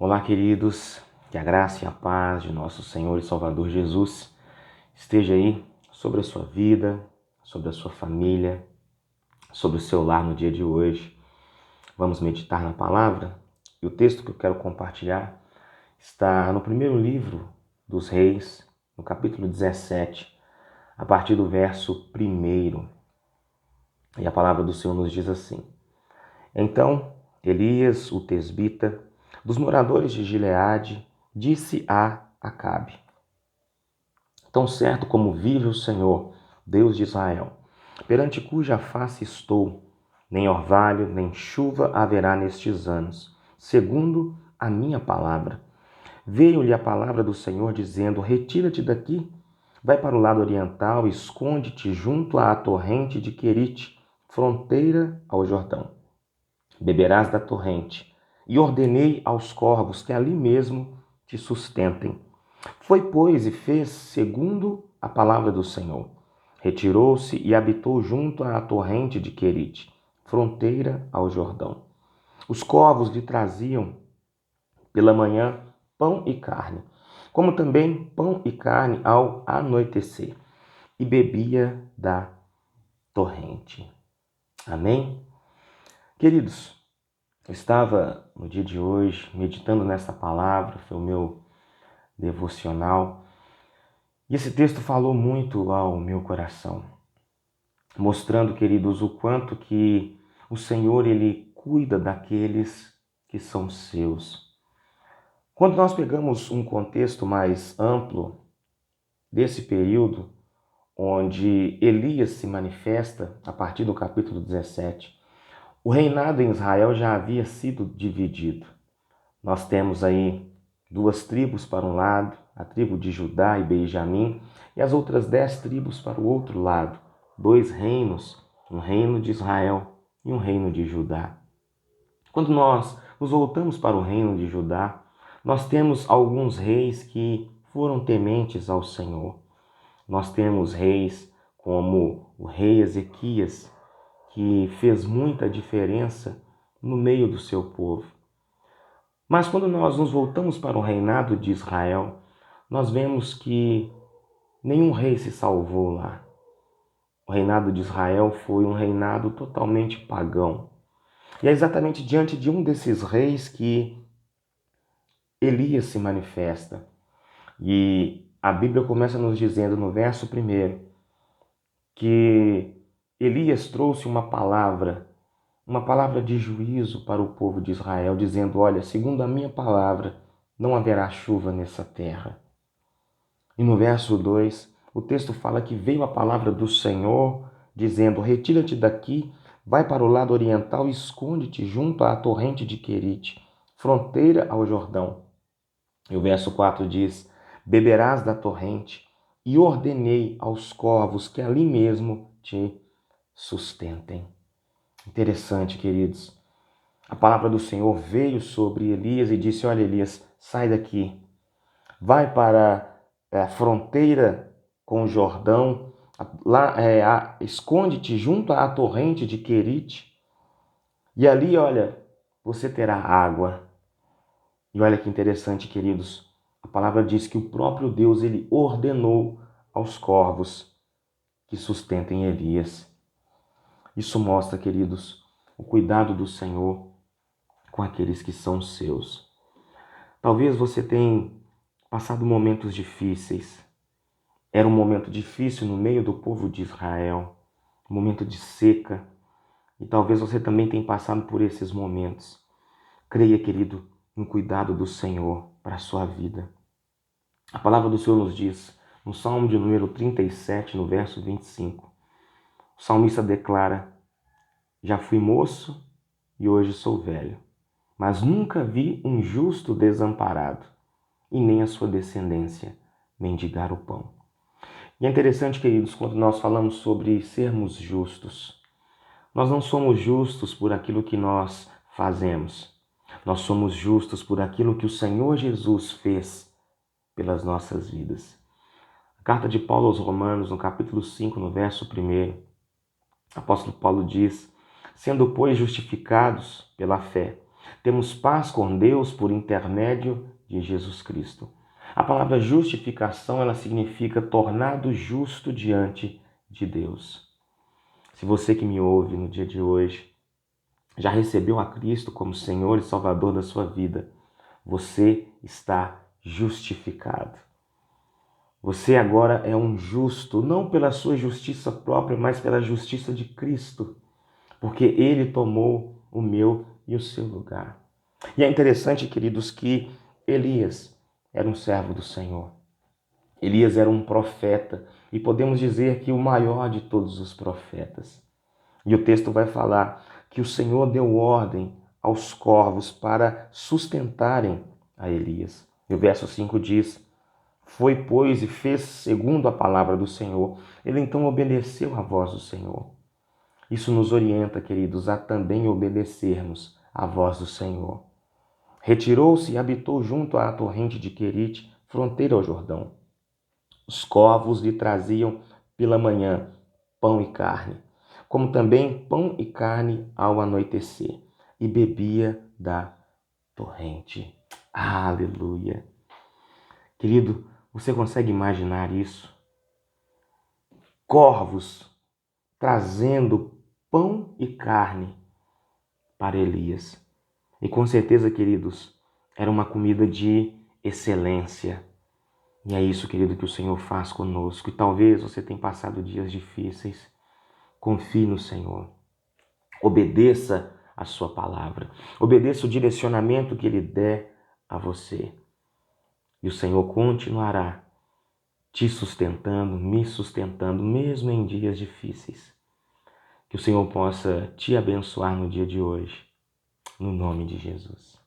Olá, queridos, que a graça e a paz de nosso Senhor e Salvador Jesus esteja aí sobre a sua vida, sobre a sua família, sobre o seu lar no dia de hoje. Vamos meditar na palavra e o texto que eu quero compartilhar está no primeiro livro dos Reis, no capítulo 17, a partir do verso 1. E a palavra do Senhor nos diz assim: Então Elias, o tesbita, dos moradores de Gileade, disse a Acabe: Tão certo como vive o Senhor, Deus de Israel, perante cuja face estou, nem orvalho, nem chuva haverá nestes anos, segundo a minha palavra. Veio-lhe a palavra do Senhor dizendo: Retira-te daqui, vai para o lado oriental, esconde-te junto à torrente de Querite, fronteira ao Jordão. Beberás da torrente, e ordenei aos corvos que ali mesmo te sustentem. Foi, pois, e fez segundo a palavra do Senhor. Retirou-se e habitou junto à torrente de Querite, fronteira ao Jordão. Os corvos lhe traziam pela manhã pão e carne, como também pão e carne ao anoitecer, e bebia da torrente. Amém? Queridos, eu estava no dia de hoje meditando nessa palavra, foi o meu devocional, e esse texto falou muito ao meu coração, mostrando, queridos, o quanto que o Senhor, Ele cuida daqueles que são seus. Quando nós pegamos um contexto mais amplo desse período, onde Elias se manifesta, a partir do capítulo 17, o reinado em Israel já havia sido dividido. Nós temos aí duas tribos para um lado, a tribo de Judá e Benjamim, e as outras 10 tribos para o outro lado, 2 reinos, um reino de Israel e um reino de Judá. Quando nós nos voltamos para o reino de Judá, nós temos alguns reis que foram tementes ao Senhor. Nós temos reis como o rei Ezequias, que fez muita diferença no meio do seu povo. Mas quando nós nos voltamos para o reinado de Israel, nós vemos que nenhum rei se salvou lá. O reinado de Israel foi um reinado totalmente pagão. E é exatamente diante de um desses reis que Elias se manifesta. E a Bíblia começa nos dizendo no verso 1 que Elias trouxe uma palavra de juízo para o povo de Israel, dizendo: olha, segundo a minha palavra, não haverá chuva nessa terra. E no verso 2, o texto fala que veio a palavra do Senhor, dizendo: retira-te daqui, vai para o lado oriental e esconde-te junto à torrente de Querite, fronteira ao Jordão. E o verso 4 diz: beberás da torrente, e ordenei aos corvos que ali mesmo te sustentem. Interessante, queridos. A palavra do Senhor veio sobre Elias e disse: olha, Elias, sai daqui. Vai para a fronteira com o Jordão. Lá, esconde-te junto à torrente de Querite. E ali, olha, você terá água. E olha que interessante, queridos. A palavra diz que o próprio Deus, ele ordenou aos corvos que sustentem Elias. Isso mostra, queridos, o cuidado do Senhor com aqueles que são seus. Talvez você tenha passado momentos difíceis. Era um momento difícil no meio do povo de Israel, um momento de seca. E talvez você também tenha passado por esses momentos. Creia, querido, no cuidado do Senhor para a sua vida. A palavra do Senhor nos diz, no Salmo de número 37, no verso 25, o salmista declara: já fui moço e hoje sou velho, mas nunca vi um justo desamparado, e nem a sua descendência mendigar o pão. E é interessante, queridos, quando nós falamos sobre sermos justos, nós não somos justos por aquilo que nós fazemos, nós somos justos por aquilo que o Senhor Jesus fez pelas nossas vidas. A carta de Paulo aos Romanos, no capítulo 5, no verso 1, o apóstolo Paulo diz: sendo, pois, justificados pela fé, Temos paz com Deus por intermédio de Jesus Cristo. A palavra justificação, ela significa tornado justo diante de Deus. Se você que me ouve no dia de hoje já recebeu a Cristo como Senhor e Salvador da sua vida, você está justificado. Você agora é um justo, não pela sua justiça própria, mas pela justiça de Cristo, porque Ele tomou o meu e o seu lugar. E é interessante, queridos, que Elias era um servo do Senhor. Elias era um profeta, e podemos dizer que o maior de todos os profetas. E o texto vai falar que o Senhor deu ordem aos corvos para sustentarem a Elias. E o verso 5 diz: foi, pois, e fez segundo a palavra do Senhor. Ele então obedeceu à voz do Senhor. Isso nos orienta, queridos, a também obedecermos à voz do Senhor. Retirou-se e habitou junto à torrente de Querite, fronteira ao Jordão. Os corvos lhe traziam pela manhã pão e carne, como também pão e carne ao anoitecer, e bebia da torrente. Aleluia! Querido, você consegue imaginar isso? Corvos trazendo pão e carne para Elias. E com certeza, queridos, era uma comida de excelência. E é isso, querido, que o Senhor faz conosco. E talvez você tenha passado dias difíceis. Confie no Senhor. Obedeça a sua palavra. Obedeça o direcionamento que Ele der a você. E o Senhor continuará te sustentando, me sustentando, mesmo em dias difíceis. Que o Senhor possa te abençoar no dia de hoje. No nome de Jesus.